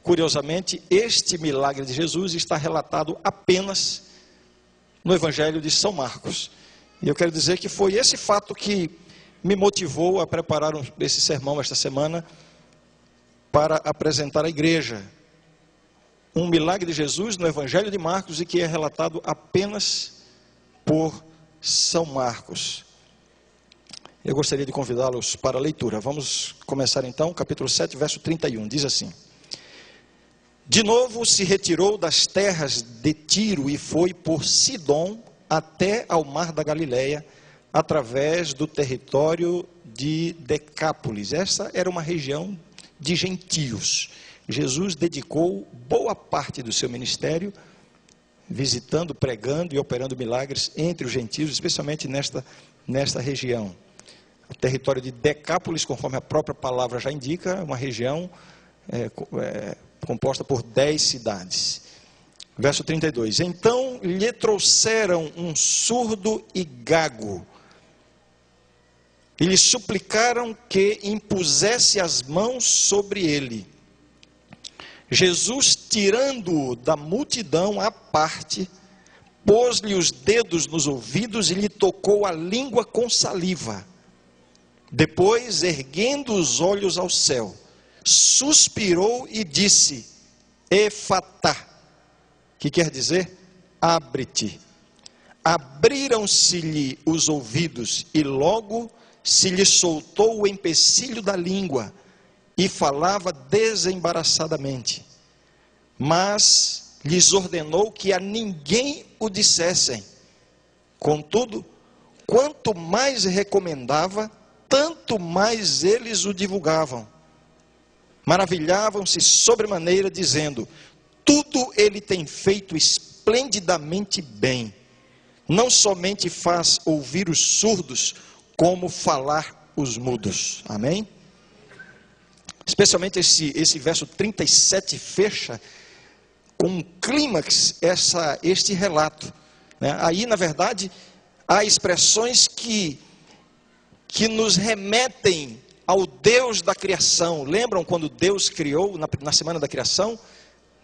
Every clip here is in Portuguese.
curiosamente, este milagre de Jesus está relatado apenas no Evangelho de São Marcos. E eu quero dizer que foi esse fato que me motivou a preparar esse sermão esta semana para apresentar à igreja um milagre de Jesus no Evangelho de Marcos e que é relatado apenas por São Marcos. Eu gostaria de convidá-los para a leitura. Vamos começar então, capítulo 7, verso 31. Diz assim: De novo se retirou das terras de Tiro e foi por Sidom até ao mar da Galileia, através do território de Decápolis. Essa era uma região de gentios. Jesus dedicou boa parte do seu ministério visitando, pregando e operando milagres entre os gentios, especialmente nesta região. O território de Decápolis, conforme a própria palavra já indica, é uma região composta por 10 cidades. Verso 32. Então lhe trouxeram um surdo e gago, e lhe suplicaram que impusesse as mãos sobre ele. Jesus, tirando-o da multidão à parte, pôs-lhe os dedos nos ouvidos e lhe tocou a língua com saliva. Depois, erguendo os olhos ao céu, suspirou e disse: Efatá, que quer dizer, abre-te. Abriram-se-lhe os ouvidos e logo se lhe soltou o empecilho da língua e falava desembaraçadamente. Mas lhes ordenou que a ninguém o dissessem. Contudo, quanto mais recomendava, tanto mais eles o divulgavam. Maravilhavam-se sobremaneira, dizendo: tudo ele tem feito esplendidamente bem. Não somente faz ouvir os surdos, como falar os mudos. Amém? Especialmente esse verso 37 fecha com um clímax este relato, né? Aí, na verdade, há expressões que nos remetem ao Deus da criação. Lembram quando Deus criou na semana da criação?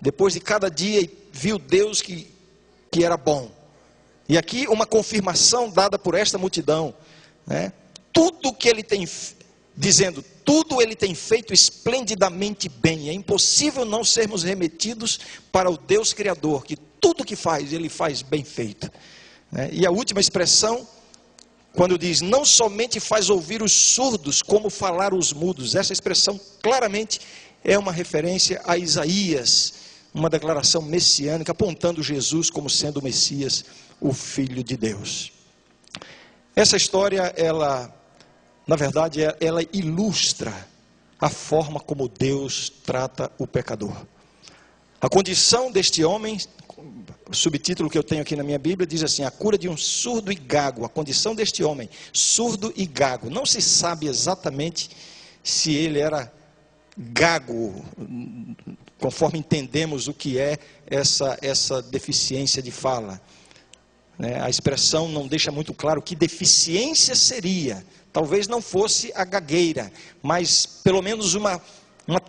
Depois de cada dia viu Deus que era bom. E aqui uma confirmação dada por esta multidão, né? Tudo que ele tem, dizendo, tudo ele tem feito esplendidamente bem. É impossível não sermos remetidos para o Deus Criador, que tudo que faz, ele faz bem feito, né? E a última expressão, quando diz, não somente faz ouvir os surdos, como falar os mudos. Essa expressão claramente é uma referência a Isaías, uma declaração messiânica, apontando Jesus como sendo o Messias, o Filho de Deus. Essa história, na verdade, ela ilustra a forma como Deus trata o pecador. A condição deste homem, o subtítulo que eu tenho aqui na minha Bíblia, diz assim: a cura de um surdo e gago. A condição deste homem, surdo e gago. Não se sabe exatamente se ele era gago, conforme entendemos o que é essa deficiência de fala, né? A expressão não deixa muito claro que deficiência seria. Talvez não fosse a gagueira, mas pelo menos uma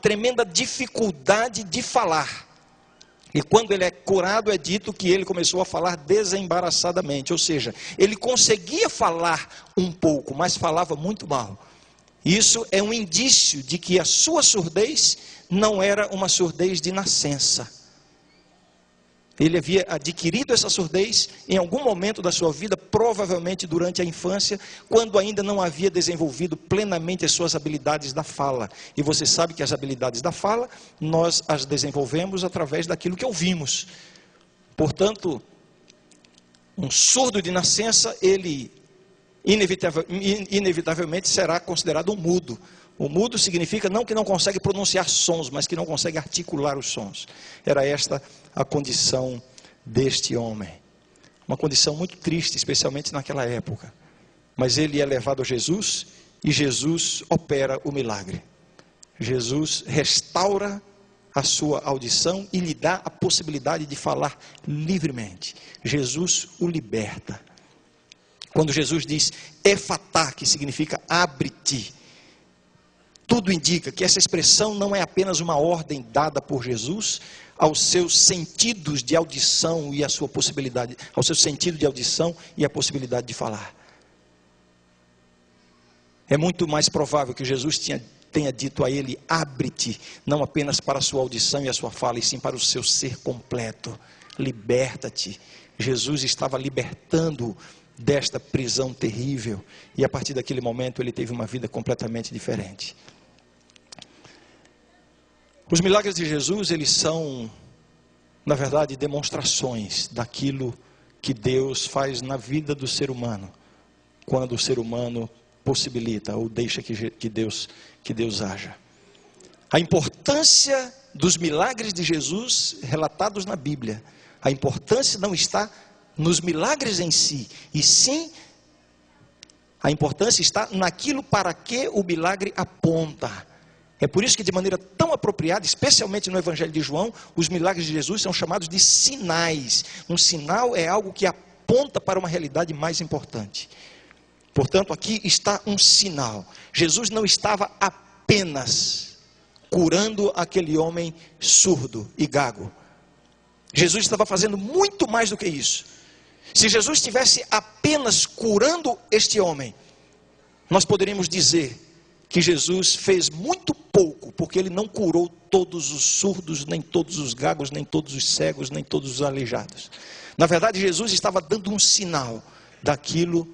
tremenda dificuldade de falar. E quando ele é curado, é dito que ele começou a falar desembaraçadamente, ou seja, ele conseguia falar um pouco, mas falava muito mal. Isso é um indício de que a sua surdez não era uma surdez de nascença. Ele havia adquirido essa surdez em algum momento da sua vida, provavelmente durante a infância, quando ainda não havia desenvolvido plenamente as suas habilidades da fala. E você sabe que as habilidades da fala, nós as desenvolvemos através daquilo que ouvimos. Portanto, um surdo de nascença, ele inevitavelmente será considerado um mudo. O mudo significa não que não consegue pronunciar sons, mas que não consegue articular os sons. Era esta a condição deste homem. Uma condição muito triste, especialmente naquela época. Mas ele é levado a Jesus e Jesus opera o milagre. Jesus restaura a sua audição e lhe dá a possibilidade de falar livremente. Jesus o liberta. Quando Jesus diz Efatá, que significa abre-te, Tudo indica que essa expressão não é apenas uma ordem dada por Jesus aos seus sentidos de audição e a sua possibilidade, ao seu sentido de audição e a possibilidade de falar. É muito mais provável que Jesus tenha dito a ele: abre-te, não apenas para a sua audição e a sua fala, e sim para o seu ser completo. Liberta-te. Jesus estava libertando desta prisão terrível, e a partir daquele momento ele teve uma vida completamente diferente. Os milagres de Jesus, eles são, na verdade, demonstrações daquilo que Deus faz na vida do ser humano, quando o ser humano possibilita ou deixa que Deus haja. A importância dos milagres de Jesus relatados na Bíblia, a importância não está nos milagres em si, e sim a importância está naquilo para que o milagre aponta. É por isso que, de maneira tão apropriada, especialmente no Evangelho de João, os milagres de Jesus são chamados de sinais. Um sinal é algo que aponta para uma realidade mais importante. Portanto, aqui está um sinal. Jesus não estava apenas curando aquele homem surdo e gago. Jesus estava fazendo muito mais do que isso. Se Jesus estivesse apenas curando este homem, nós poderíamos dizer que Jesus fez muito pouco, porque ele não curou todos os surdos, nem todos os gagos, nem todos os cegos, nem todos os aleijados. Na verdade, Jesus estava dando um sinal daquilo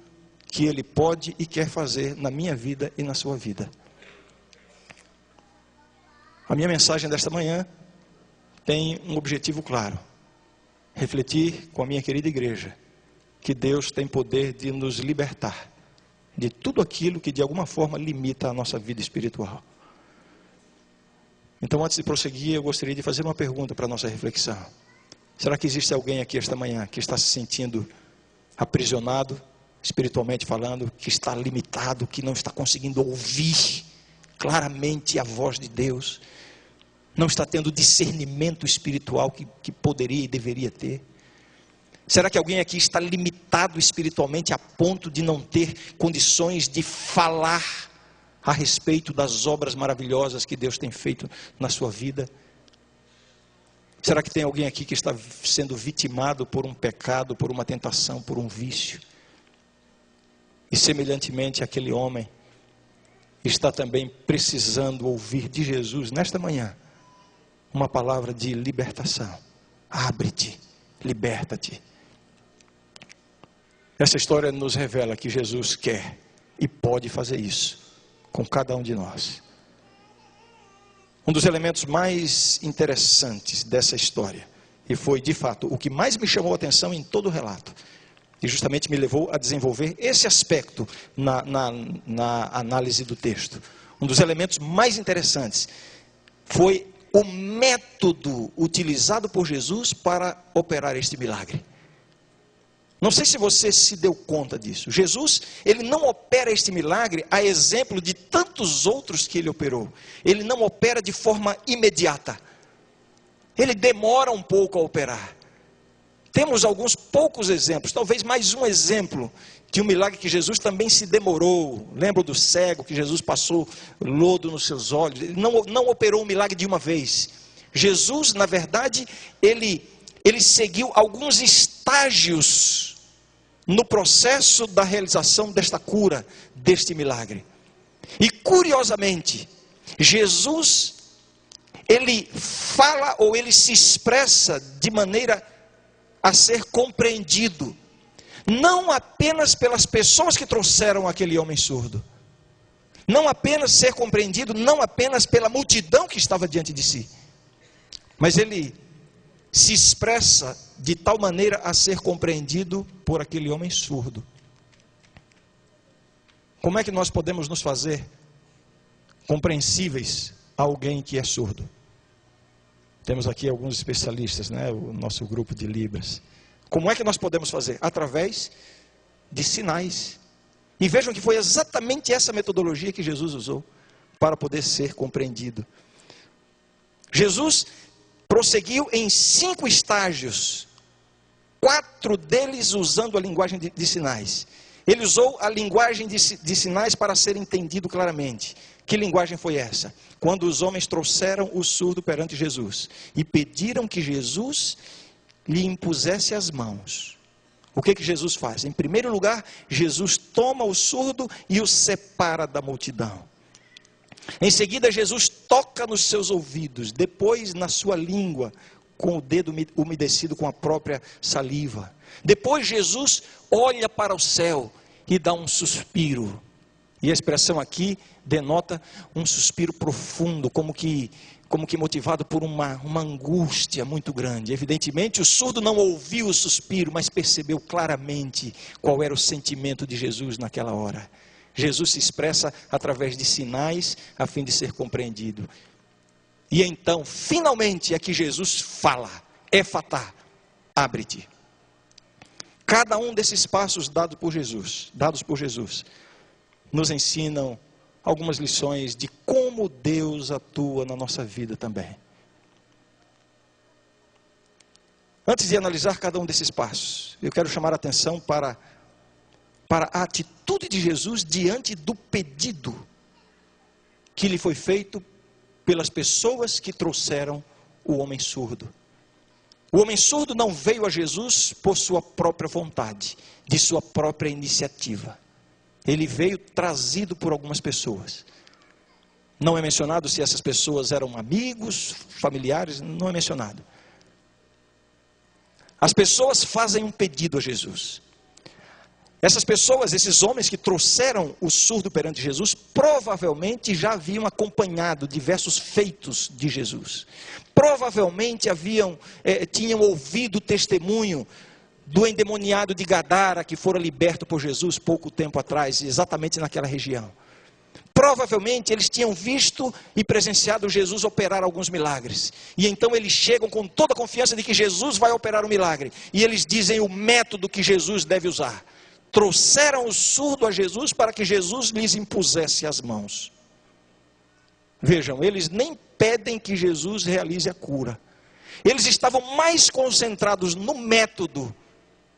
que ele pode e quer fazer na minha vida e na sua vida. A minha mensagem desta manhã tem um objetivo claro: refletir com a minha querida igreja que Deus tem poder de nos libertar de tudo aquilo que de alguma forma limita a nossa vida espiritual. Então, antes de prosseguir, eu gostaria de fazer uma pergunta para a nossa reflexão. Será que existe alguém aqui esta manhã que está se sentindo aprisionado, espiritualmente falando, que está limitado, que não está conseguindo ouvir claramente a voz de Deus, não está tendo discernimento espiritual que poderia e deveria ter? Será que alguém aqui está limitado espiritualmente a ponto de não ter condições de falar a respeito das obras maravilhosas que Deus tem feito na sua vida? Será que tem alguém aqui que está sendo vitimado por um pecado, por uma tentação, por um vício? E semelhantemente aquele homem está também precisando ouvir de Jesus nesta manhã uma palavra de libertação. Abre-te, liberta-te. Essa história nos revela que Jesus quer e pode fazer isso com cada um de nós. Um dos elementos mais interessantes dessa história, e foi de fato o que mais me chamou a atenção em todo o relato, e justamente me levou a desenvolver esse aspecto na análise do texto. Um dos elementos mais interessantes foi o método utilizado por Jesus para operar este milagre. Não sei se você se deu conta disso. Jesus, ele não opera este milagre a exemplo de tantos outros que ele operou. Ele não opera de forma imediata. Ele demora um pouco a operar. Temos alguns poucos exemplos, talvez mais um exemplo de um milagre que Jesus também se demorou. Lembra do cego que Jesus passou lodo nos seus olhos? Ele não operou um milagre de uma vez. Jesus, na verdade, ele seguiu alguns estágios no processo da realização desta cura, deste milagre. E curiosamente, Jesus, ele fala ou ele se expressa de maneira a ser compreendido, não apenas pelas pessoas que trouxeram aquele homem surdo, não apenas ser compreendido, não apenas pela multidão que estava diante de si, mas ele se expressa de tal maneira a ser compreendido por aquele homem surdo. Como é que nós podemos nos fazer compreensíveis a alguém que é surdo? Temos aqui alguns especialistas, né? O nosso grupo de Libras. Como é que nós podemos fazer? Através de sinais. E vejam que foi exatamente essa metodologia que Jesus usou para poder ser compreendido. Jesus prosseguiu em 5 estágios, 4 deles usando a linguagem de sinais. Ele usou a linguagem de sinais para ser entendido claramente. Que linguagem foi essa? Quando os homens trouxeram o surdo perante Jesus e pediram que Jesus lhe impusesse as mãos. O que Jesus faz? Em primeiro lugar, Jesus toma o surdo e o separa da multidão. Em seguida, Jesus toca nos seus ouvidos, depois na sua língua, com o dedo umedecido com a própria saliva. Depois Jesus olha para o céu e dá um suspiro. E a expressão aqui denota um suspiro profundo, como que motivado por uma angústia muito grande. Evidentemente o surdo não ouviu o suspiro, mas percebeu claramente qual era o sentimento de Jesus naquela hora. Jesus se expressa através de sinais a fim de ser compreendido. E então, finalmente, é que Jesus fala: Éfatá, abre-te. Cada um desses passos dados por Jesus, nos ensinam algumas lições de como Deus atua na nossa vida também. Antes de analisar cada um desses passos, eu quero chamar a atenção para a atitude de Jesus diante do pedido que lhe foi feito pelas pessoas que trouxeram o homem surdo. O homem surdo não veio a Jesus por sua própria vontade, de sua própria iniciativa. Ele veio trazido por algumas pessoas. Não é mencionado se essas pessoas eram amigos, familiares, não é mencionado. As pessoas fazem um pedido a Jesus. Essas pessoas, esses homens que trouxeram o surdo perante Jesus, provavelmente já haviam acompanhado diversos feitos de Jesus. Provavelmente tinham ouvido o testemunho do endemoniado de Gadara, que fora liberto por Jesus pouco tempo atrás, exatamente naquela região. Provavelmente eles tinham visto e presenciado Jesus operar alguns milagres. E então eles chegam com toda a confiança de que Jesus vai operar um milagre. E eles dizem o método que Jesus deve usar. Trouxeram o surdo a Jesus para que Jesus lhes impusesse as mãos. Vejam, eles nem pedem que Jesus realize a cura. Eles estavam mais concentrados no método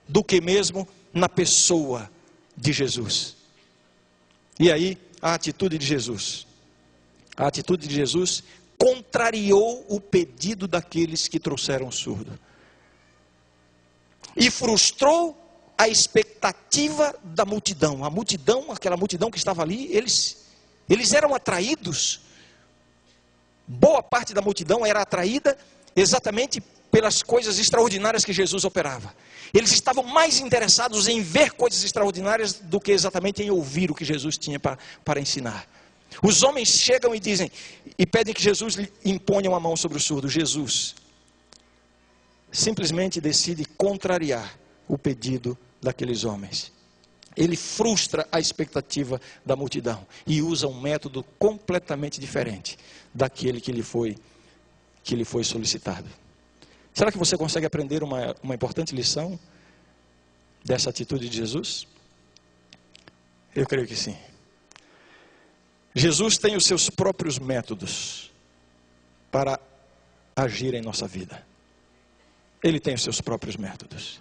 do que mesmo na pessoa de Jesus. E aí, a atitude de Jesus. A atitude de Jesus contrariou o pedido daqueles que trouxeram o surdo. E frustrou a expectativa da multidão. A multidão, aquela multidão que estava ali, eles eram atraídos. Boa parte da multidão era atraída exatamente pelas coisas extraordinárias que Jesus operava. Eles estavam mais interessados em ver coisas extraordinárias do que exatamente em ouvir o que Jesus tinha para ensinar. Os homens chegam e dizem, e pedem que Jesus imponha uma mão sobre o surdo. Jesus simplesmente decide contrariar o pedido daqueles homens. Ele frustra a expectativa da multidão e usa um método completamente diferente daquele que lhe foi solicitado. Será que você consegue aprender uma importante lição dessa atitude de Jesus? Eu creio que sim. Jesus tem os seus próprios métodos para agir em nossa vida. Ele tem os seus próprios métodos.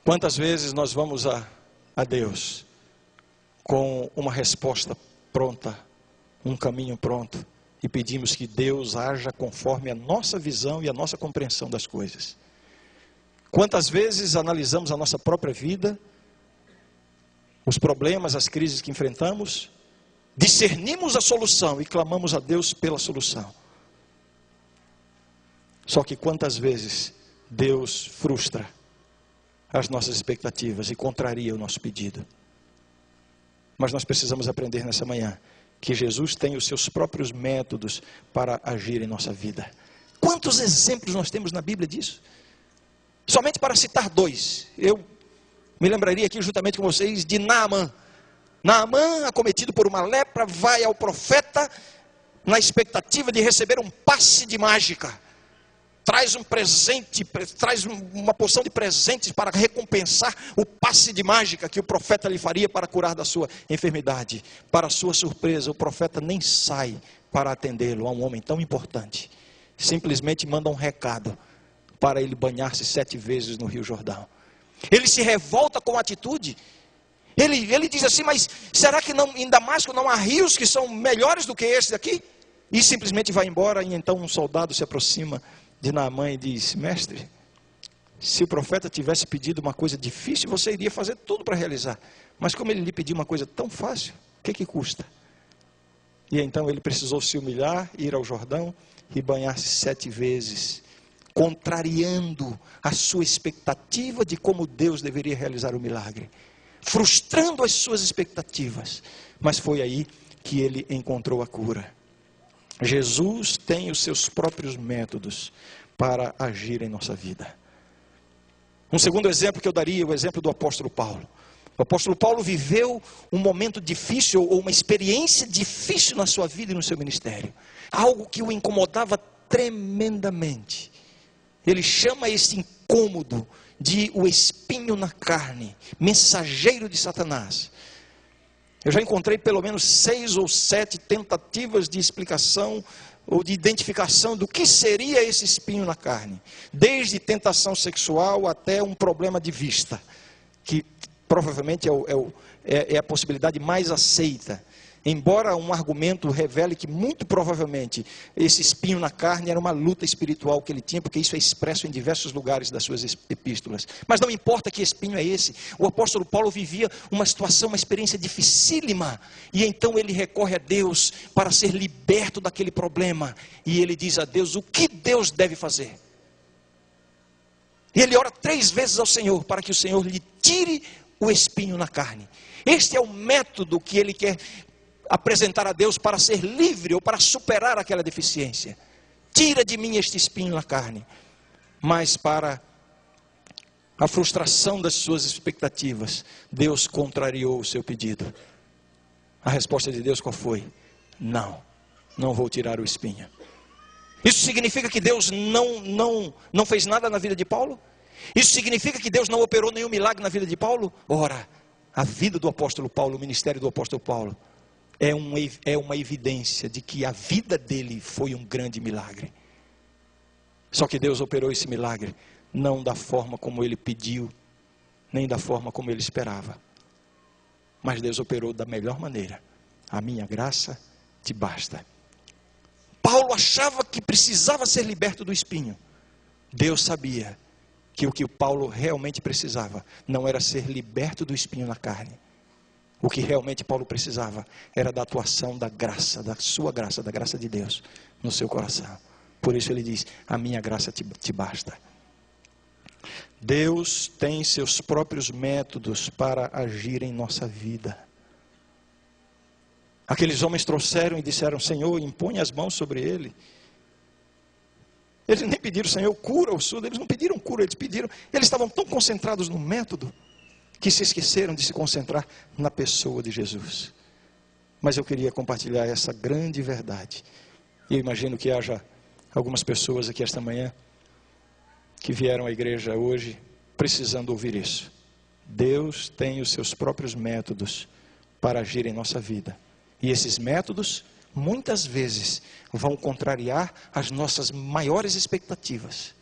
Quantas vezes nós vamos a Deus com uma resposta pronta, um caminho pronto, e pedimos que Deus haja conforme a nossa visão e a nossa compreensão das coisas. Quantas vezes analisamos a nossa própria vida, os problemas, as crises que enfrentamos, discernimos a solução e clamamos a Deus pela solução. Só que quantas vezes Deus frustra as nossas expectativas e contraria o nosso pedido. Mas nós precisamos aprender nessa manhã que Jesus tem os seus próprios métodos para agir em nossa vida. Quantos exemplos nós temos na Bíblia disso? Somente para citar dois. Eu me lembraria aqui juntamente com vocês de Naamã. Naamã, acometido por uma lepra, vai ao profeta na expectativa de receber um passe de mágica. Traz um presente, traz uma porção de presentes para recompensar o passe de mágica que o profeta lhe faria para curar da sua enfermidade. Para sua surpresa, o profeta nem sai para atendê-lo, a um homem tão importante. Simplesmente manda um recado para ele banhar-se 7 vezes no Rio Jordão. Ele se revolta com a atitude. Ele diz assim, mas será que não, em Damasco não há rios que são melhores do que esse daqui? E simplesmente vai embora. E então um soldado se aproxima de Naamã e diz, mestre, se o profeta tivesse pedido uma coisa difícil, você iria fazer tudo para realizar. Mas como ele lhe pediu uma coisa tão fácil, o que custa? E então ele precisou se humilhar, ir ao Jordão e banhar-se 7 vezes, contrariando a sua expectativa de como Deus deveria realizar o milagre, frustrando as suas expectativas. Mas foi aí que ele encontrou a cura. Jesus tem os seus próprios métodos para agir em nossa vida. Um segundo exemplo que eu daria, o exemplo do apóstolo Paulo. O apóstolo Paulo viveu um momento difícil, ou uma experiência difícil na sua vida e no seu ministério. Algo que o incomodava tremendamente. Ele chama esse incômodo de o espinho na carne, mensageiro de Satanás. Eu já encontrei pelo menos 6 ou 7 tentativas de explicação ou de identificação do que seria esse espinho na carne. Desde tentação sexual até um problema de vista, que provavelmente é a possibilidade mais aceita. Embora um argumento revele que muito provavelmente esse espinho na carne era uma luta espiritual que ele tinha, porque isso é expresso em diversos lugares das suas epístolas. Mas não importa que espinho é esse, o apóstolo Paulo vivia uma situação, uma experiência dificílima, e então ele recorre a Deus para ser liberto daquele problema, e ele diz a Deus o que Deus deve fazer. E ele ora 3 vezes ao Senhor, para que o Senhor lhe tire o espinho na carne. Este é o método que ele quer apresentar a Deus para ser livre ou para superar aquela deficiência. Tira de mim este espinho na carne. Mas para a frustração das suas expectativas, Deus contrariou o seu pedido. A resposta de Deus qual foi? Não vou tirar o espinho. Isso significa que Deus não fez nada na vida de Paulo? Isso significa que Deus não operou nenhum milagre na vida de Paulo? Ora, a vida do apóstolo Paulo, o ministério do apóstolo Paulo, é uma evidência de que a vida dele foi um grande milagre. Só que Deus operou esse milagre não da forma como ele pediu, nem da forma como ele esperava. Mas Deus operou da melhor maneira. A minha graça te basta. Paulo achava que precisava ser liberto do espinho. Deus sabia que o que Paulo realmente precisava não era ser liberto do espinho na carne. O que realmente Paulo precisava era da atuação da graça, da sua graça, da graça de Deus no seu coração. Por isso ele diz, a minha graça te basta. Deus tem seus próprios métodos para agir em nossa vida. Aqueles homens trouxeram e disseram, Senhor, impõe as mãos sobre ele. Eles nem pediram, Senhor, cura o surdo. Eles não pediram cura, eles estavam tão concentrados no método, que se esqueceram de se concentrar na pessoa de Jesus. Mas eu queria compartilhar essa grande verdade. E eu imagino que haja algumas pessoas aqui esta manhã, que vieram à igreja hoje, precisando ouvir isso. Deus tem os seus próprios métodos para agir em nossa vida. E esses métodos, muitas vezes, vão contrariar as nossas maiores expectativas.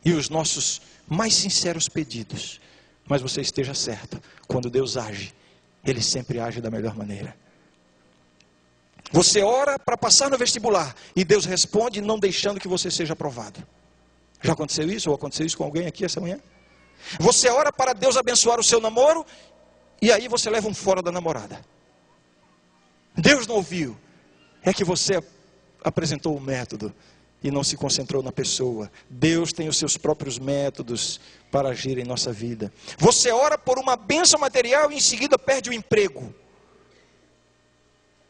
E os nossos mais sinceros pedidos. Mas você esteja certo, quando Deus age, Ele sempre age da melhor maneira. Você ora para passar no vestibular, e Deus responde não deixando que você seja aprovado. Já aconteceu isso? Ou aconteceu isso com alguém aqui essa manhã? Você ora para Deus abençoar o seu namoro, e aí você leva um fora da namorada. Deus não ouviu. É que você apresentou o método e não se concentrou na pessoa. Deus tem os seus próprios métodos para agir em nossa vida. Você ora por uma bênção material e em seguida perde o emprego.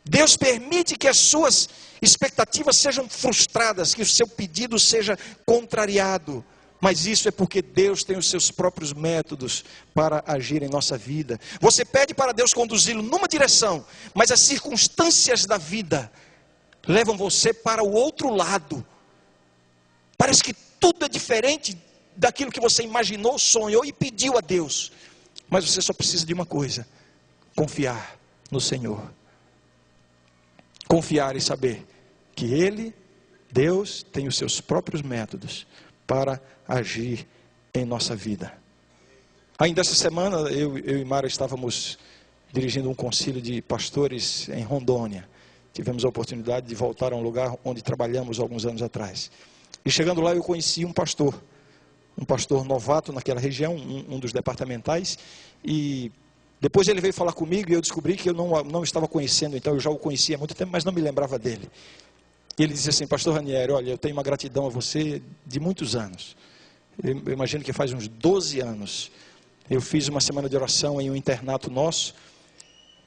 Deus permite que as suas expectativas sejam frustradas, que o seu pedido seja contrariado. Mas isso é porque Deus tem os seus próprios métodos para agir em nossa vida. Você pede para Deus conduzi-lo numa direção, mas as circunstâncias da vida levam você para o outro lado. Parece que tudo é diferente daquilo que você imaginou, sonhou e pediu a Deus. Mas você só precisa de uma coisa: confiar no Senhor. Confiar e saber que Ele, Deus, tem os seus próprios métodos para agir em nossa vida. Ainda essa semana, eu e Mara estávamos dirigindo um concílio de pastores em Rondônia. Tivemos a oportunidade de voltar a um lugar onde trabalhamos alguns anos atrás. E chegando lá eu conheci um pastor novato naquela região, um dos departamentais, e depois ele veio falar comigo e eu descobri que eu não estava conhecendo, então eu já o conhecia há muito tempo, mas não me lembrava dele. E ele disse assim: pastor Ranieri, olha, eu tenho uma gratidão a você de muitos anos. Eu imagino que faz uns 12 anos. Eu fiz uma semana de oração em um internato nosso,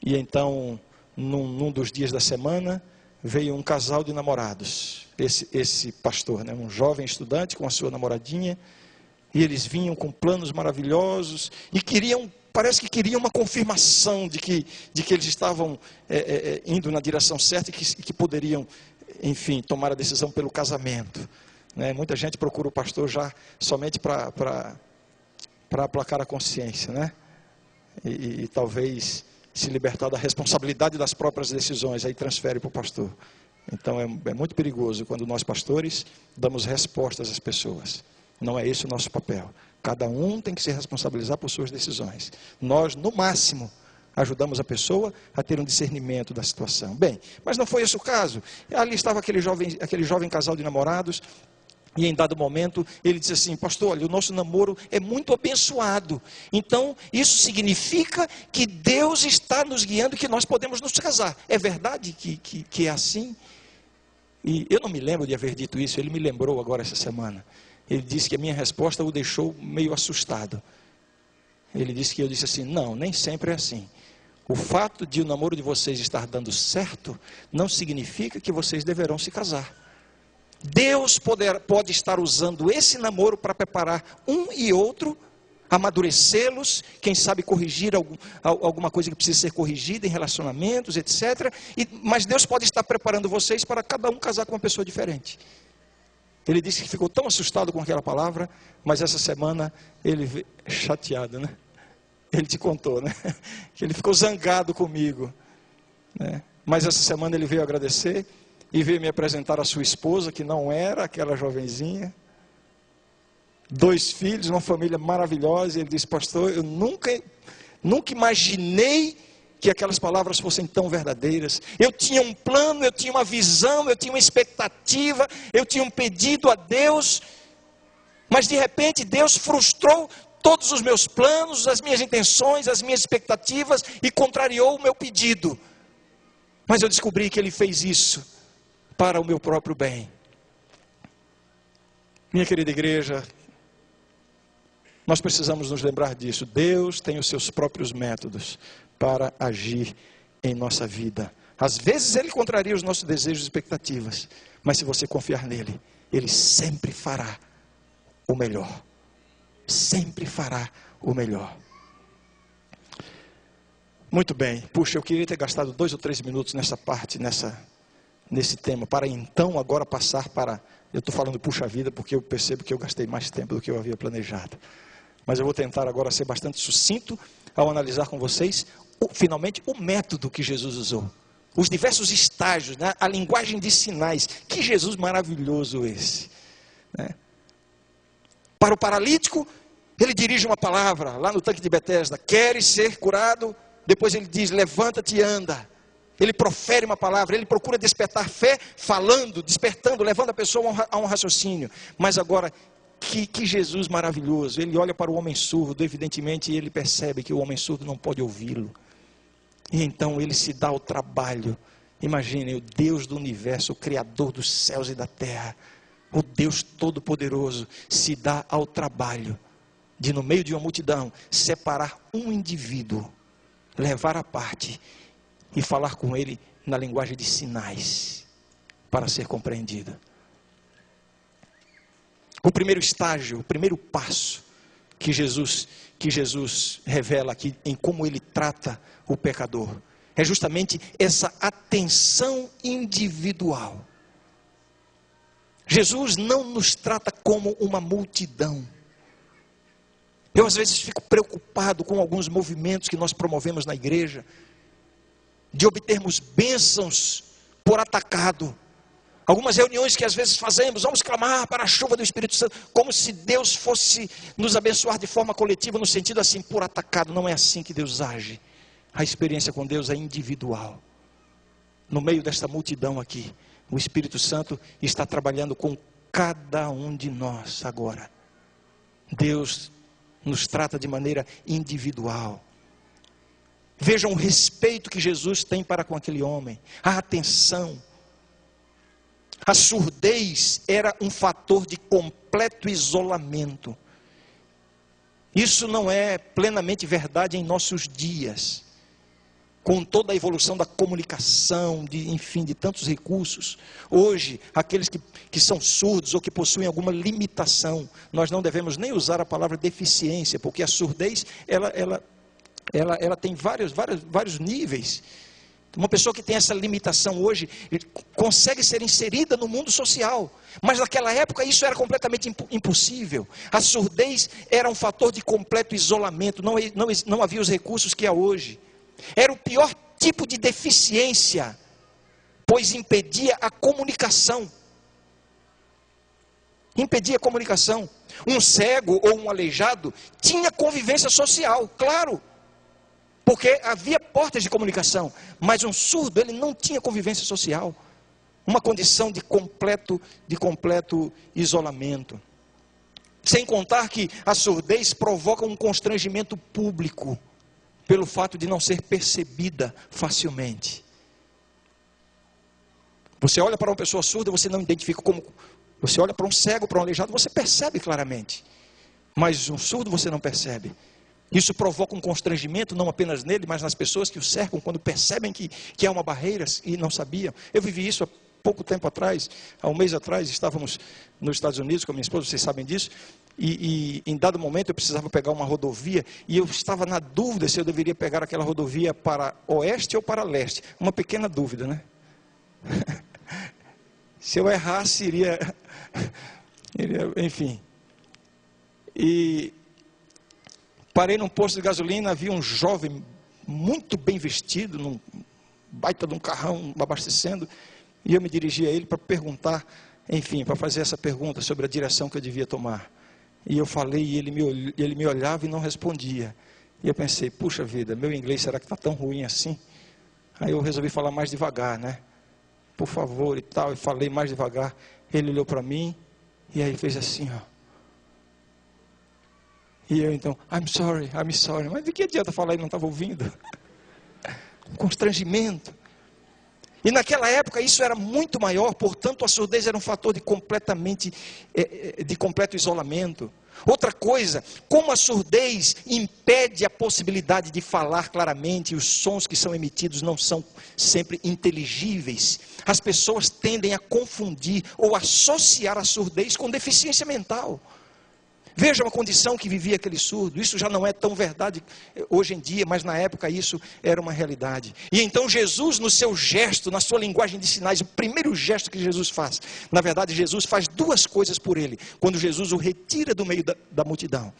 e então, num dos dias da semana, veio um casal de namorados. Esse pastor, né, um jovem estudante com a sua namoradinha, e eles vinham com planos maravilhosos, e parece que queriam uma confirmação de que eles estavam indo na direção certa e que poderiam, enfim, tomar a decisão pelo casamento. Né? Muita gente procura o pastor já somente para aplacar a consciência, né? E talvez se libertar da responsabilidade das próprias decisões, aí transfere para o pastor. Então é muito perigoso quando nós pastores damos respostas às pessoas. Não é esse o nosso papel. Cada um tem que se responsabilizar por suas decisões. Nós, no máximo, ajudamos a pessoa a ter um discernimento da situação. Bem, mas não foi esse o caso. Ali estava aquele jovem casal de namorados, e em dado momento ele disse assim: pastor, olha, o nosso namoro é muito abençoado. Então isso significa que Deus está nos guiando, que nós podemos nos casar. É verdade que é assim? E eu não me lembro de haver dito isso, ele me lembrou agora essa semana. Ele disse que a minha resposta o deixou meio assustado. Ele disse que eu disse assim: não, nem sempre é assim. O fato de o namoro de vocês estar dando certo não significa que vocês deverão se casar. Deus pode estar usando esse namoro para preparar um e outro, amadurecê-los, quem sabe corrigir alguma coisa que precisa ser corrigida em relacionamentos, etc. Mas Deus pode estar preparando vocês para cada um casar com uma pessoa diferente. Ele disse que ficou tão assustado com aquela palavra, mas essa semana ele veio chateado, né? Ele te contou, né? Que ele ficou zangado comigo, né? Mas essa semana ele veio agradecer e veio me apresentar a sua esposa, que não era aquela jovenzinha. 2 filhos, uma família maravilhosa. E ele disse: pastor, eu nunca imaginei que aquelas palavras fossem tão verdadeiras. Eu tinha um plano, eu tinha uma visão, eu tinha uma expectativa, eu tinha um pedido a Deus, mas de repente Deus frustrou todos os meus planos, as minhas intenções, as minhas expectativas, e contrariou o meu pedido. Mas eu descobri que Ele fez isso para o meu próprio bem. Minha querida igreja, nós precisamos nos lembrar disso. Deus tem os seus próprios métodos para agir em nossa vida. Às vezes Ele contraria os nossos desejos e expectativas, mas se você confiar nele, Ele sempre fará o melhor. Sempre fará o melhor. Muito bem. Puxa, eu queria ter gastado 2 ou 3 minutos nessa parte, nesse tema, para então agora passar para... Eu estou falando puxa vida porque eu percebo que eu gastei mais tempo do que eu havia planejado. Mas eu vou tentar agora ser bastante sucinto ao analisar com vocês, finalmente, o método que Jesus usou. Os diversos estágios, né? A linguagem de sinais. Que Jesus maravilhoso esse, né? Para o paralítico, ele dirige uma palavra, lá no tanque de Betesda: queres ser curado? Depois ele diz: levanta-te e anda. Ele profere uma palavra, ele procura despertar fé, falando, despertando, levando a pessoa a um raciocínio. Mas agora, que Jesus maravilhoso. Ele olha para o homem surdo, evidentemente, e ele percebe que o homem surdo não pode ouvi-lo. E então ele se dá ao trabalho. Imaginem, o Deus do universo, o Criador dos céus e da terra, o Deus Todo-Poderoso, se dá ao trabalho de, no meio de uma multidão, separar um indivíduo, levar à parte e falar com ele na linguagem de sinais, para ser compreendido. O primeiro estágio, o primeiro passo que Jesus revela aqui em como ele trata o pecador, é justamente essa atenção individual. Jesus não nos trata como uma multidão. Eu às vezes fico preocupado com alguns movimentos que nós promovemos na igreja, de obtermos bênçãos por atacado. Algumas reuniões que às vezes fazemos, vamos clamar para a chuva do Espírito Santo, como se Deus fosse nos abençoar de forma coletiva, no sentido assim, por atacado. Não é assim que Deus age. A experiência com Deus é individual. No meio desta multidão aqui, o Espírito Santo está trabalhando com cada um de nós agora. Deus nos trata de maneira individual. Vejam o respeito que Jesus tem para com aquele homem, a atenção. A surdez era um fator de completo isolamento. Isso não é plenamente verdade em nossos dias. Com toda a evolução da comunicação, de tantos recursos. Hoje, aqueles que são surdos ou que possuem alguma limitação, nós não devemos nem usar a palavra deficiência, porque a surdez, ela tem vários níveis. Uma pessoa que tem essa limitação hoje consegue ser inserida no mundo social, mas naquela época isso era completamente impossível. A surdez era um fator de completo isolamento, não havia os recursos que há hoje. Era o pior tipo de deficiência, pois impedia a comunicação. Impedia a comunicação. Um cego ou um aleijado tinha convivência social, claro. Porque havia portas de comunicação, mas um surdo, ele não tinha convivência social. Uma condição de completo isolamento. Sem contar que a surdez provoca um constrangimento público, pelo fato de não ser percebida facilmente. Você olha para uma pessoa surda, você não identifica como... Você olha para um cego, para um aleijado, você percebe claramente. Mas um surdo você não percebe. Isso provoca um constrangimento, não apenas nele, mas nas pessoas que o cercam, quando percebem que há uma barreira e não sabiam. Eu vivi isso há pouco tempo atrás, há um mês atrás, estávamos nos Estados Unidos com a minha esposa, vocês sabem disso, e em dado momento eu precisava pegar uma rodovia, e eu estava na dúvida se eu deveria pegar aquela rodovia para oeste ou para leste. Uma pequena dúvida, né? Se eu errasse, iria enfim. E parei num posto de gasolina, havia um jovem muito bem vestido, num baita de um carrão abastecendo, e eu me dirigi a ele para perguntar, enfim, para fazer essa pergunta sobre a direção que eu devia tomar. E eu falei, e ele me olhava e não respondia. E eu pensei, puxa vida, meu inglês será que está tão ruim assim? Aí eu resolvi falar mais devagar, né? Por favor e tal, e falei mais devagar. Ele olhou para mim, e aí fez assim, ó. E eu então, I'm sorry. Mas de que adianta falar e não estava ouvindo? Um constrangimento. E naquela época isso era muito maior, portanto a surdez era um fator de completo isolamento. Outra coisa, como a surdez impede a possibilidade de falar claramente, e os sons que são emitidos não são sempre inteligíveis, as pessoas tendem a confundir ou associar a surdez com deficiência mental. Veja uma condição que vivia aquele surdo. Isso já não é tão verdade hoje em dia, mas na época isso era uma realidade. E então Jesus, no seu gesto, na sua linguagem de sinais, o primeiro gesto que Jesus faz, na verdade Jesus faz duas coisas por ele, quando Jesus o retira do meio da multidão.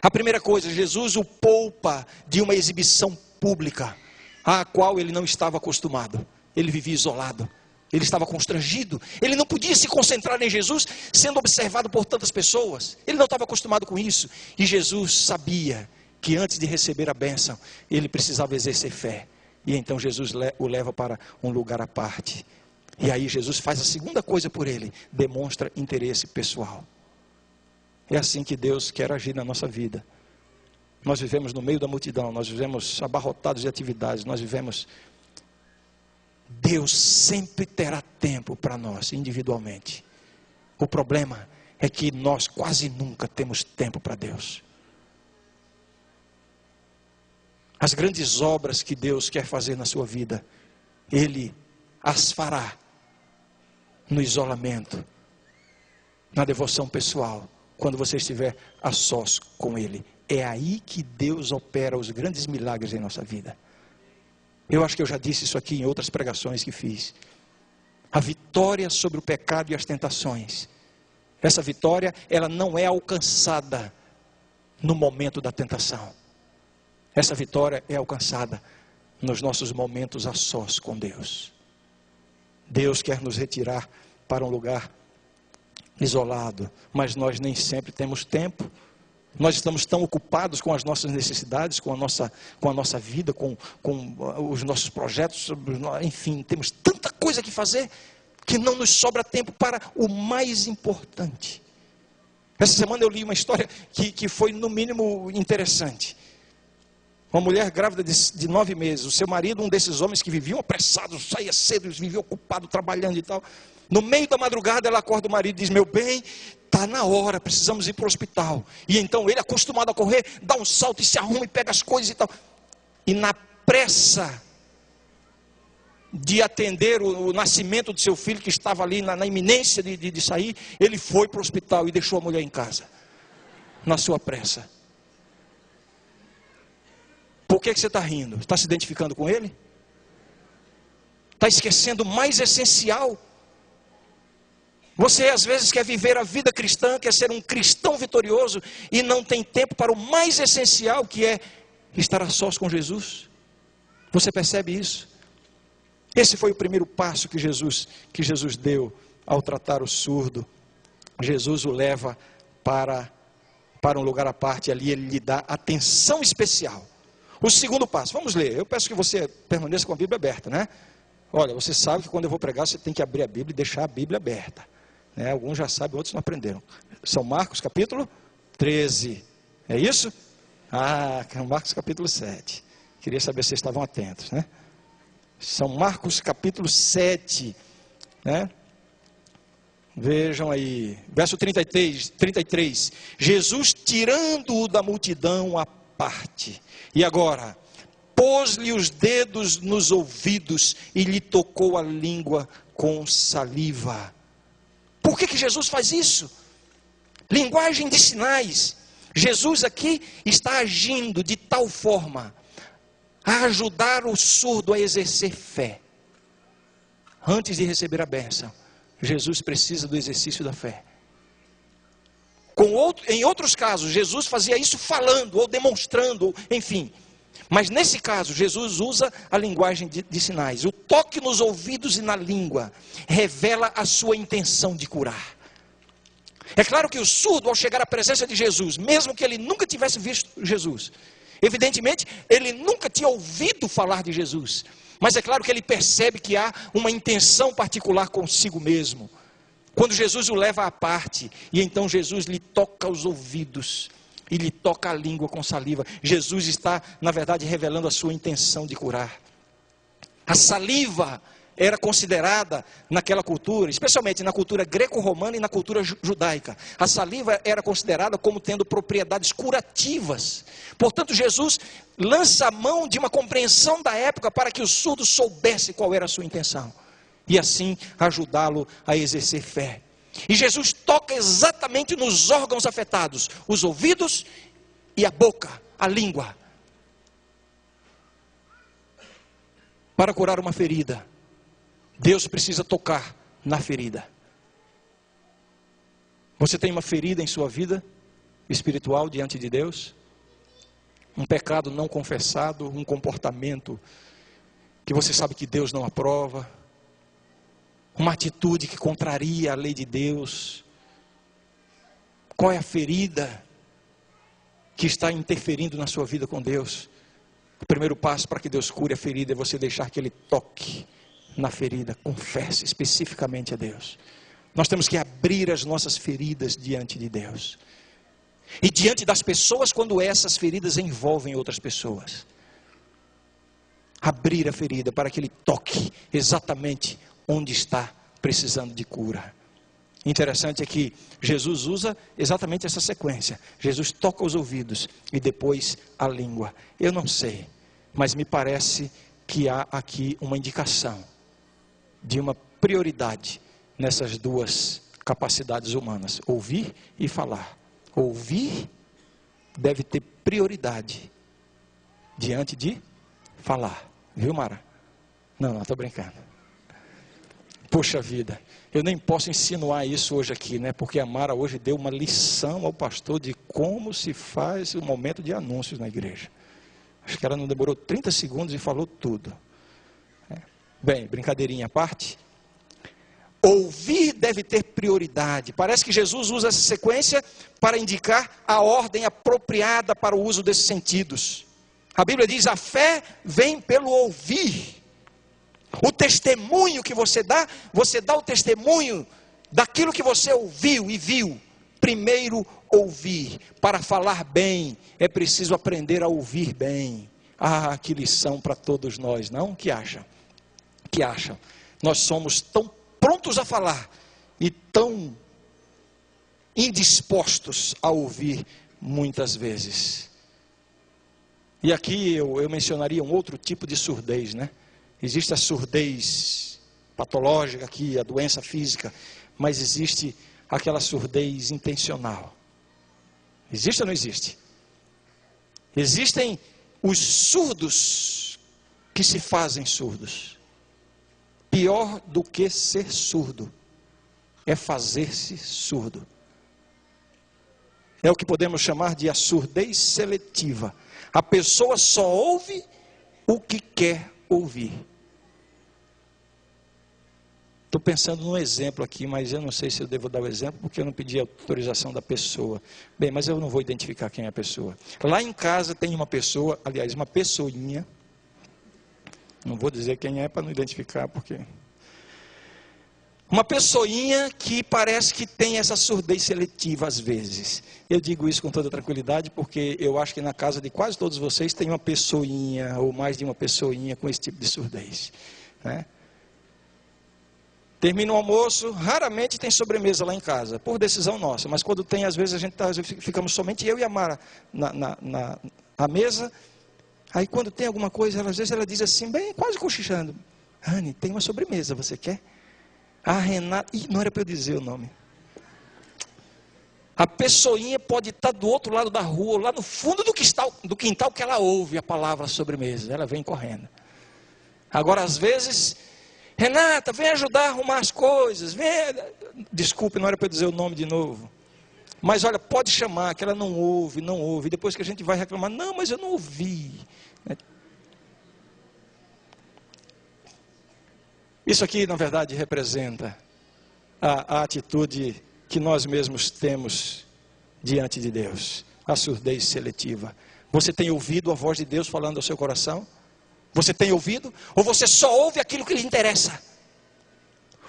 A primeira coisa, Jesus o poupa de uma exibição pública, à qual ele não estava acostumado. Ele vivia isolado. Ele estava constrangido, ele não podia se concentrar em Jesus, sendo observado por tantas pessoas, ele não estava acostumado com isso, e Jesus sabia que antes de receber a bênção, ele precisava exercer fé, e então Jesus o leva para um lugar à parte, e aí Jesus faz a segunda coisa por ele, demonstra interesse pessoal. É assim que Deus quer agir na nossa vida. Nós vivemos no meio da multidão, nós vivemos abarrotados de atividades, nós vivemos... Deus sempre terá tempo para nós, individualmente. O problema é que nós quase nunca temos tempo para Deus. As grandes obras que Deus quer fazer na sua vida, Ele as fará no isolamento, na devoção pessoal, quando você estiver a sós com Ele. É aí que Deus opera os grandes milagres em nossa vida. Eu acho que eu já disse isso aqui em outras pregações que fiz. A vitória sobre o pecado e as tentações. Essa vitória, ela não é alcançada no momento da tentação. Essa vitória é alcançada nos nossos momentos a sós com Deus. Deus quer nos retirar para um lugar isolado, mas nós nem sempre temos tempo. Nós estamos tão ocupados com as nossas necessidades, com a nossa vida, com os nossos projetos, enfim, temos tanta coisa que fazer, que não nos sobra tempo para o mais importante. Essa semana eu li uma história que foi no mínimo interessante. Uma mulher grávida de 9 meses, o seu marido, um desses homens que viviam apressados, saía cedo, vivia ocupado, trabalhando e tal. No meio da madrugada ela acorda o marido e diz: meu bem, está na hora, precisamos ir para o hospital. E então ele, acostumado a correr, dá um salto e se arruma e pega as coisas e tal. E na pressa de atender o nascimento do seu filho, que estava ali na iminência de sair, ele foi para o hospital e deixou a mulher em casa, na sua pressa. Por que você está rindo? Está se identificando com ele? Está esquecendo o mais essencial? Você às vezes quer viver a vida cristã, quer ser um cristão vitorioso e não tem tempo para o mais essencial, que é estar a sós com Jesus. Você percebe isso? Esse foi o primeiro passo que Jesus deu ao tratar o surdo. Jesus o leva para um lugar à parte, ali ele lhe dá atenção especial. O segundo passo, vamos ler. Eu peço que você permaneça com a Bíblia aberta, né? Olha, você sabe que quando eu vou pregar, você tem que abrir a Bíblia e deixar a Bíblia aberta. Né? Alguns já sabem, outros não aprenderam. São Marcos capítulo 13. É isso? Marcos capítulo 7. Queria saber se vocês estavam atentos, né? São Marcos capítulo 7. Né? Vejam aí, verso 33. Jesus tirando-o da multidão à parte. E agora, pôs-lhe os dedos nos ouvidos e lhe tocou a língua com saliva. Por que Jesus faz isso? Linguagem de sinais. Jesus aqui está agindo de tal forma a ajudar o surdo a exercer fé. Antes de receber a bênção, Jesus precisa do exercício da fé. Em outros casos, Jesus fazia isso falando ou demonstrando, enfim. Mas nesse caso, Jesus usa a linguagem de sinais. O toque nos ouvidos e na língua revela a sua intenção de curar. É claro que o surdo, ao chegar à presença de Jesus, mesmo que ele nunca tivesse visto Jesus, evidentemente, ele nunca tinha ouvido falar de Jesus. Mas é claro que ele percebe que há uma intenção particular consigo mesmo. Quando Jesus o leva à parte, e então Jesus lhe toca os ouvidos, e lhe toca a língua com saliva. Jesus está, na verdade, revelando a sua intenção de curar. A saliva era considerada naquela cultura, especialmente na cultura greco-romana e na cultura judaica. A saliva era considerada como tendo propriedades curativas. Portanto, Jesus lança a mão de uma compreensão da época para que o surdo soubesse qual era a sua intenção. E assim ajudá-lo a exercer fé. E Jesus toca exatamente nos órgãos afetados, os ouvidos e a boca, a língua. Para curar uma ferida, Deus precisa tocar na ferida. Você tem uma ferida em sua vida espiritual diante de Deus? Um pecado não confessado, um comportamento que você sabe que Deus não aprova, uma atitude que contraria a lei de Deus. Qual é a ferida que está interferindo na sua vida com Deus? O primeiro passo para que Deus cure a ferida é você deixar que Ele toque na ferida. Confesse especificamente a Deus. Nós temos que abrir as nossas feridas diante de Deus. E diante das pessoas, quando essas feridas envolvem outras pessoas. Abrir a ferida para que Ele toque exatamente onde está precisando de cura. Interessante é que Jesus usa exatamente essa sequência. Jesus toca os ouvidos e depois a língua. Eu não sei, mas me parece que há aqui uma indicação de uma prioridade nessas duas capacidades humanas: ouvir e falar. Ouvir deve ter prioridade diante de falar. Viu, Mara? Não, estou brincando. Poxa vida, eu nem posso insinuar isso hoje aqui, né? Porque a Mara hoje deu uma lição ao pastor de como se faz o momento de anúncios na igreja. Acho que ela não demorou 30 segundos e falou tudo. Bem, brincadeirinha à parte, Ouvir deve ter prioridade. Parece que Jesus usa essa sequência para indicar a ordem apropriada para o uso desses sentidos. A Bíblia diz: a fé vem pelo ouvir. O testemunho que você dá o testemunho daquilo que você ouviu e viu. Primeiro ouvir. Para falar bem, é preciso aprender a ouvir bem. Ah, que lição para todos nós, não? O que acham? O que acham? Nós somos tão prontos a falar e tão indispostos a ouvir muitas vezes. E aqui eu mencionaria um outro tipo de surdez, né? Existe a surdez patológica aqui, a doença física, mas existe aquela surdez intencional. Existe ou não existe? Existem os surdos que se fazem surdos. Pior do que ser surdo é fazer-se surdo. É o que podemos chamar de a surdez seletiva. A pessoa só ouve o que quer ouvir. Estou pensando num exemplo aqui, mas eu não sei se eu devo dar o exemplo, porque eu não pedi a autorização da pessoa. Bem, mas eu não vou identificar quem é a pessoa. Lá em casa tem uma pessoa, aliás, uma pessoinha. Não vou dizer quem é para não identificar, porque... Uma pessoinha que parece que tem essa surdez seletiva às vezes. Eu digo isso com toda tranquilidade, porque eu acho que na casa de quase todos vocês tem uma pessoinha, ou mais de uma pessoinha com esse tipo de surdez, né? Termina o almoço, raramente tem sobremesa lá em casa, por decisão nossa. Mas quando tem, às vezes ficamos somente eu e a Mara na mesa. Aí quando tem alguma coisa, às vezes ela diz assim, bem, quase cochichando: Rani, tem uma sobremesa, você quer? A Renata, não era para eu dizer o nome. A pessoinha pode estar do outro lado da rua, lá no fundo do quintal que ela ouve a palavra sobremesa. Ela vem correndo. Agora, às vezes, Renata, vem ajudar a arrumar as coisas. Vem. Desculpe, não era para eu dizer o nome de novo. Mas olha, pode chamar, que ela não ouve. Depois que a gente vai reclamar, não, mas eu não ouvi. Isso aqui, na verdade, representa a atitude que nós mesmos temos diante de Deus. A surdez seletiva. Você tem ouvido a voz de Deus falando ao seu coração? Você tem ouvido? Ou você só ouve aquilo que lhe interessa?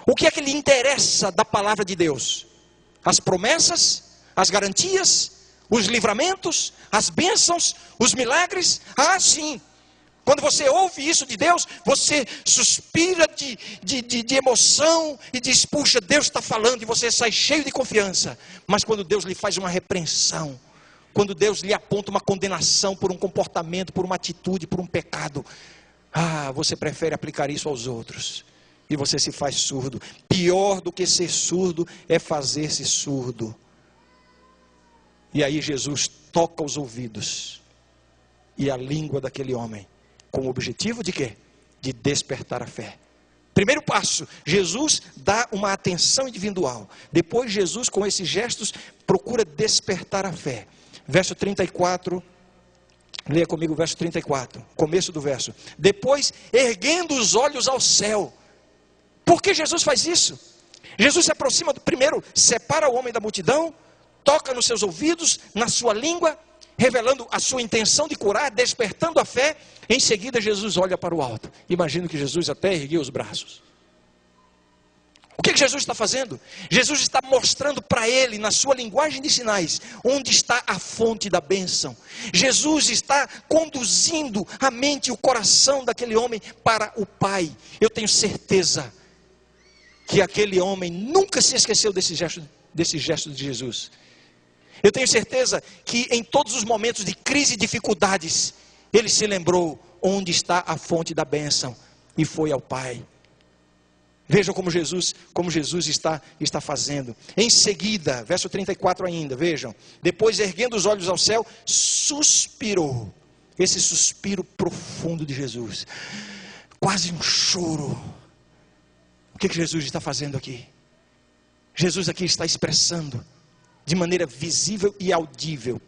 O que é que lhe interessa da palavra de Deus? As promessas? As garantias? Os livramentos? As bênçãos? Os milagres? Ah, sim! Quando você ouve isso de Deus, você suspira de emoção e diz, puxa, Deus está falando, e você sai cheio de confiança. Mas quando Deus lhe faz uma repreensão, quando Deus lhe aponta uma condenação por um comportamento, por uma atitude, por um pecado, você prefere aplicar isso aos outros. E você se faz surdo. Pior do que ser surdo é fazer-se surdo. E aí Jesus toca os ouvidos e a língua daquele homem. Com o objetivo de quê? De despertar a fé. Primeiro passo, Jesus dá uma atenção individual. Depois Jesus, com esses gestos, procura despertar a fé. Verso 34, leia comigo o verso 34, começo do verso. Depois, erguendo os olhos ao céu. Por que Jesus faz isso? Jesus se aproxima, primeiro, separa o homem da multidão, toca nos seus ouvidos, na sua língua, revelando a sua intenção de curar, despertando a fé. Em seguida Jesus olha para o alto. Imagino que Jesus até ergueu os braços. O que Jesus está fazendo? Jesus está mostrando para ele, na sua linguagem de sinais, onde está a fonte da bênção. Jesus está conduzindo a mente e o coração daquele homem para o Pai. Eu tenho certeza que aquele homem nunca se esqueceu desse gesto de Jesus. Eu tenho certeza que em todos os momentos de crise e dificuldades, ele se lembrou onde está a fonte da bênção e foi ao Pai. Vejam como Jesus está fazendo. Em seguida, verso 34 ainda, vejam. Depois, erguendo os olhos ao céu, suspirou. Esse suspiro profundo de Jesus. Quase um choro. O que Jesus está fazendo aqui? Jesus aqui está expressando de maneira visível e audível.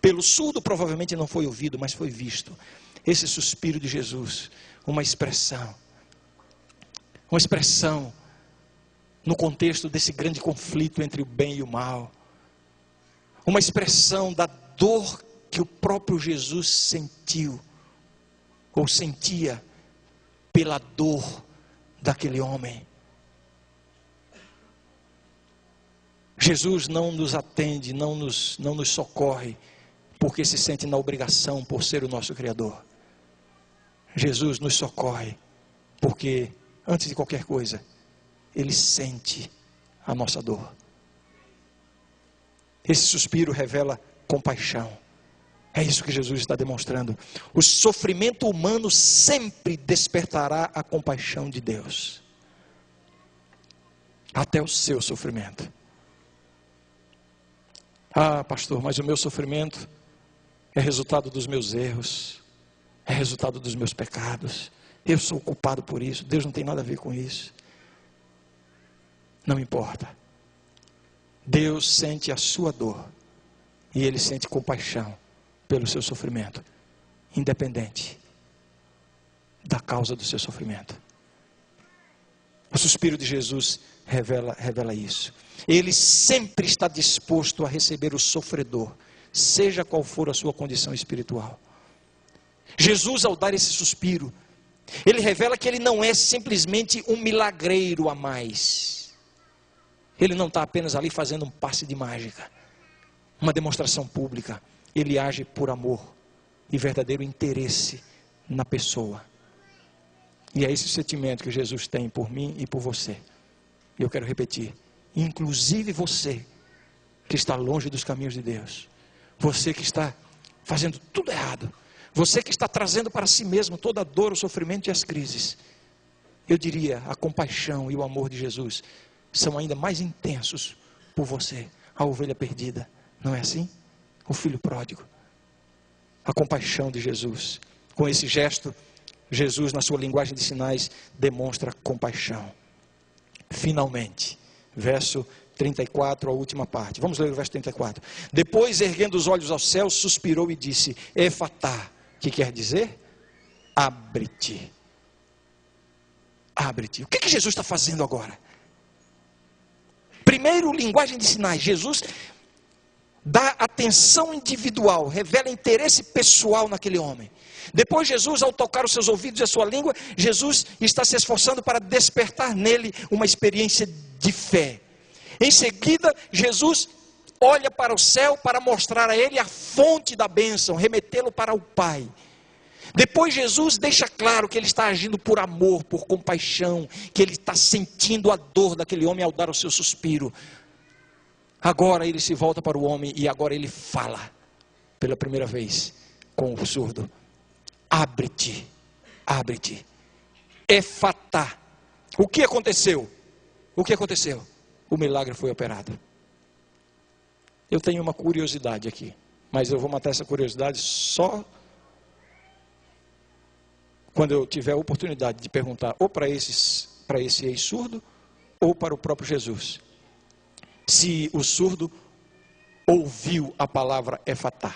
Pelo surdo provavelmente não foi ouvido, mas foi visto. Esse suspiro de Jesus, uma expressão no contexto desse grande conflito entre o bem e o mal. Uma expressão da dor que o próprio Jesus sentiu, ou sentia, pela dor daquele homem. Jesus não nos atende, não nos socorre, porque se sente na obrigação por ser o nosso Criador. Jesus nos socorre, porque, antes de qualquer coisa, Ele sente a nossa dor. Esse suspiro revela compaixão. É isso que Jesus está demonstrando. O sofrimento humano sempre despertará a compaixão de Deus. Até o seu sofrimento. Ah, pastor, mas o meu sofrimento é resultado dos meus erros, é resultado dos meus pecados. Eu sou culpado por isso. Deus não tem nada a ver com isso. Não importa. Deus sente a sua dor e Ele sente compaixão pelo seu sofrimento, independente da causa do seu sofrimento. O suspiro de Jesus revela isso. Ele sempre está disposto a receber o sofredor, seja qual for a sua condição espiritual. Jesus, ao dar esse suspiro, Ele revela que Ele não é simplesmente um milagreiro a mais. Ele não está apenas ali fazendo um passe de mágica, uma demonstração pública. Ele age por amor e verdadeiro interesse na pessoa. E é esse sentimento que Jesus tem por mim e por você. E eu quero repetir, inclusive você que está longe dos caminhos de Deus, você que está fazendo tudo errado, você que está trazendo para si mesmo toda a dor, o sofrimento e as crises, eu diria, a compaixão e o amor de Jesus são ainda mais intensos por você, a ovelha perdida, não é assim? O filho pródigo. A compaixão de Jesus. Com esse gesto, Jesus, na sua linguagem de sinais, demonstra compaixão. Finalmente, verso 34, a última parte. Vamos ler o verso 34. Depois, erguendo os olhos ao céu, suspirou e disse: Efatá, que quer dizer? Abre-te. Abre-te. O que Jesus está fazendo agora? Primeiro, linguagem de sinais. Jesus dá atenção individual, revela interesse pessoal naquele homem. Depois Jesus, ao tocar os seus ouvidos e a sua língua, Jesus está se esforçando para despertar nele uma experiência de fé. Em seguida, Jesus olha para o céu para mostrar a ele a fonte da bênção, remetê-lo para o Pai. Depois Jesus deixa claro que ele está agindo por amor, por compaixão, que ele está sentindo a dor daquele homem ao dar o seu suspiro. Agora ele se volta para o homem e agora ele fala, pela primeira vez, com o surdo: abre-te, abre-te. Efatá. O que aconteceu? O que aconteceu? O milagre foi operado. Eu tenho uma curiosidade aqui, mas eu vou matar essa curiosidade só quando eu tiver a oportunidade de perguntar ou para esse ex-surdo ou para o próprio Jesus, se o surdo ouviu a palavra efatá.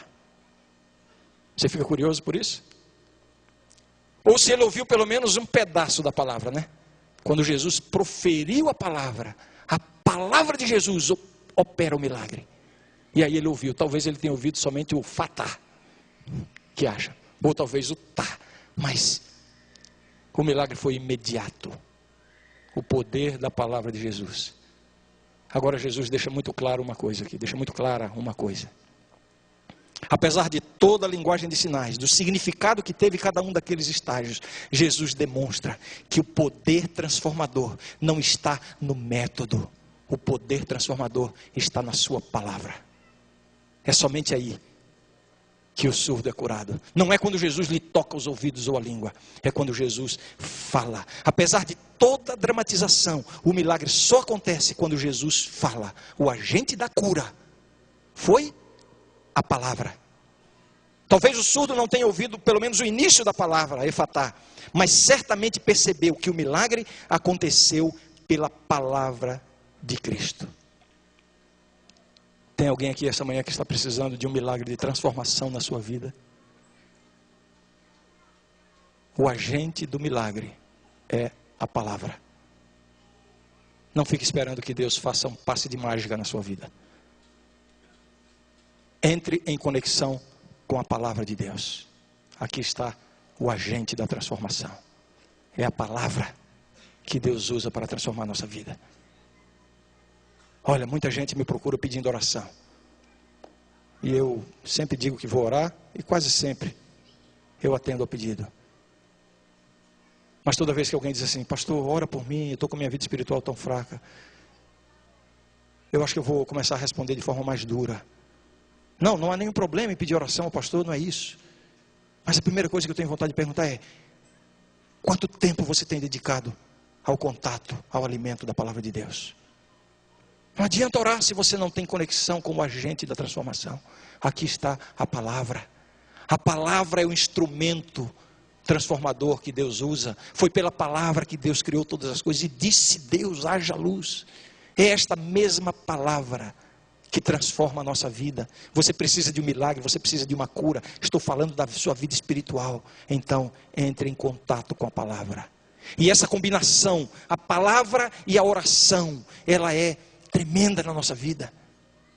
Você fica curioso por isso? Ou se ele ouviu pelo menos um pedaço da palavra, né? Quando Jesus proferiu a palavra de Jesus opera o milagre. E aí ele ouviu, talvez ele tenha ouvido somente o fatá, que acha, ou talvez o tá, mas o milagre foi imediato. O poder da palavra de Jesus. Agora Jesus deixa muito claro uma coisa aqui, deixa muito clara uma coisa. Apesar de toda a linguagem de sinais, do significado que teve cada um daqueles estágios, Jesus demonstra que o poder transformador não está no método. O poder transformador está na sua palavra. É somente aí que o surdo é curado. Não é quando Jesus lhe toca os ouvidos ou a língua. É quando Jesus fala. Apesar de toda a dramatização, o milagre só acontece quando Jesus fala. O agente da cura foi a palavra. Talvez o surdo não tenha ouvido pelo menos o início da palavra, efatá, mas certamente percebeu que o milagre aconteceu pela palavra de Cristo. Tem alguém aqui essa manhã que está precisando de um milagre de transformação na sua vida? O agente do milagre é a palavra. Não fique esperando que Deus faça um passe de mágica na sua vida. Entre em conexão com a palavra de Deus. Aqui está o agente da transformação. É a palavra que Deus usa para transformar a nossa vida. Olha, muita gente me procura pedindo oração. E eu sempre digo que vou orar, e quase sempre eu atendo ao pedido. Mas toda vez que alguém diz assim, pastor, ora por mim, eu estou com a minha vida espiritual tão fraca, eu acho que eu vou começar a responder de forma mais dura. Não há nenhum problema em pedir oração ao pastor, não é isso. Mas a primeira coisa que eu tenho vontade de perguntar é, quanto tempo você tem dedicado ao contato, ao alimento da palavra de Deus? Não adianta orar se você não tem conexão com o agente da transformação. Aqui está a palavra. A palavra é o instrumento transformador que Deus usa. Foi pela palavra que Deus criou todas as coisas. E disse Deus, haja luz. É esta mesma palavra que transforma a nossa vida. Você precisa de um milagre, você precisa de uma cura. Estou falando da sua vida espiritual. Então, entre em contato com a palavra. E essa combinação, a palavra e a oração, ela é tremenda na nossa vida.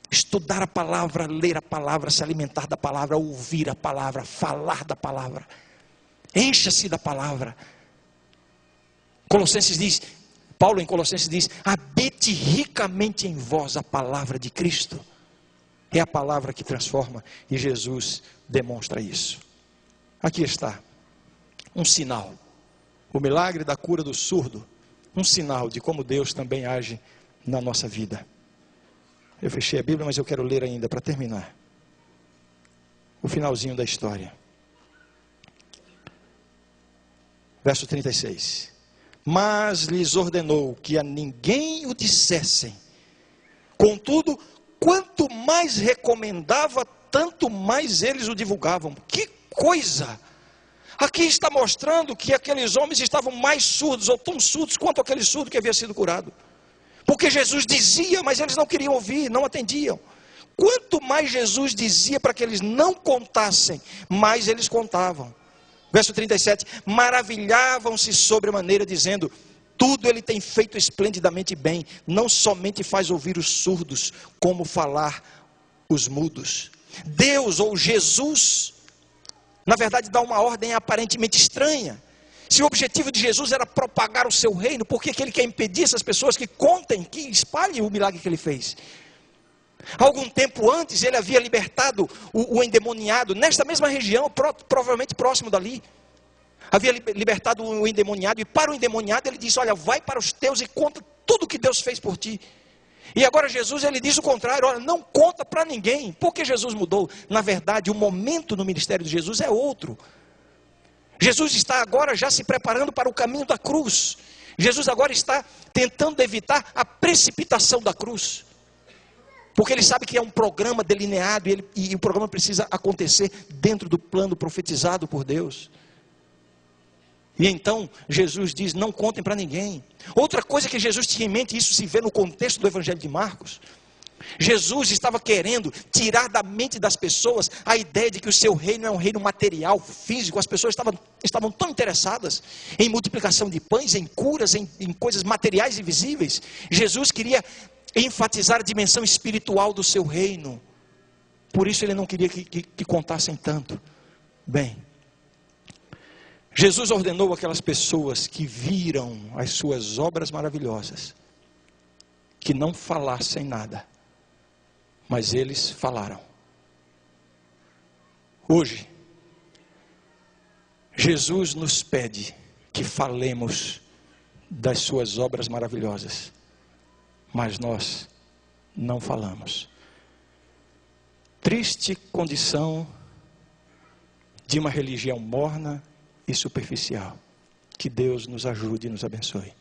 Estudar a palavra, ler a palavra, se alimentar da palavra, ouvir a palavra, falar da palavra. Encha-se da palavra. Paulo em Colossenses diz, habite ricamente em vós a palavra de Cristo. É a palavra que transforma e Jesus demonstra isso. Aqui está um sinal. O milagre da cura do surdo, um sinal de como Deus também age na nossa vida. Eu fechei a Bíblia, mas eu quero ler ainda para terminar. O finalzinho da história. Verso 36. Mas lhes ordenou que a ninguém o dissessem. Contudo, quanto mais recomendava, tanto mais eles o divulgavam. Que coisa! Aqui está mostrando que aqueles homens estavam mais surdos, ou tão surdos quanto aquele surdo que havia sido curado. Porque Jesus dizia, mas eles não queriam ouvir, não atendiam. Quanto mais Jesus dizia para que eles não contassem, mais eles contavam. Verso 37, maravilhavam-se sobremaneira, dizendo, tudo ele tem feito esplendidamente bem, não somente faz ouvir os surdos, como falar os mudos. Deus ou Jesus, na verdade dá uma ordem aparentemente estranha. Se o objetivo de Jesus era propagar o seu reino, por que ele quer impedir essas pessoas que contem, que espalhem o milagre que ele fez? Algum tempo antes ele havia libertado o endemoniado, nesta mesma região, provavelmente próximo dali. Havia libertado o endemoniado, e para o endemoniado ele disse, olha, vai para os teus e conta tudo que Deus fez por ti. E agora Jesus, ele diz o contrário, olha, não conta para ninguém. Por que Jesus mudou? Na verdade, o momento no ministério de Jesus é outro. Jesus está agora já se preparando para o caminho da cruz. Jesus agora está tentando evitar a precipitação da cruz. Porque ele sabe que é um programa delineado e o programa precisa acontecer dentro do plano profetizado por Deus. E então Jesus diz, não contem para ninguém. Outra coisa que Jesus tinha em mente, isso se vê no contexto do Evangelho de Marcos. Jesus estava querendo tirar da mente das pessoas a ideia de que o seu reino é um reino material, físico. As pessoas estavam tão interessadas em multiplicação de pães, em curas, em coisas materiais e visíveis. Jesus queria enfatizar a dimensão espiritual do seu reino. Por isso ele não queria que contassem tanto. Bem, Jesus ordenou aquelas pessoas que viram as suas obras maravilhosas, que não falassem nada. Mas eles falaram. Hoje, Jesus nos pede que falemos das suas obras maravilhosas, mas nós não falamos. Triste condição de uma religião morna e superficial. Que Deus nos ajude e nos abençoe.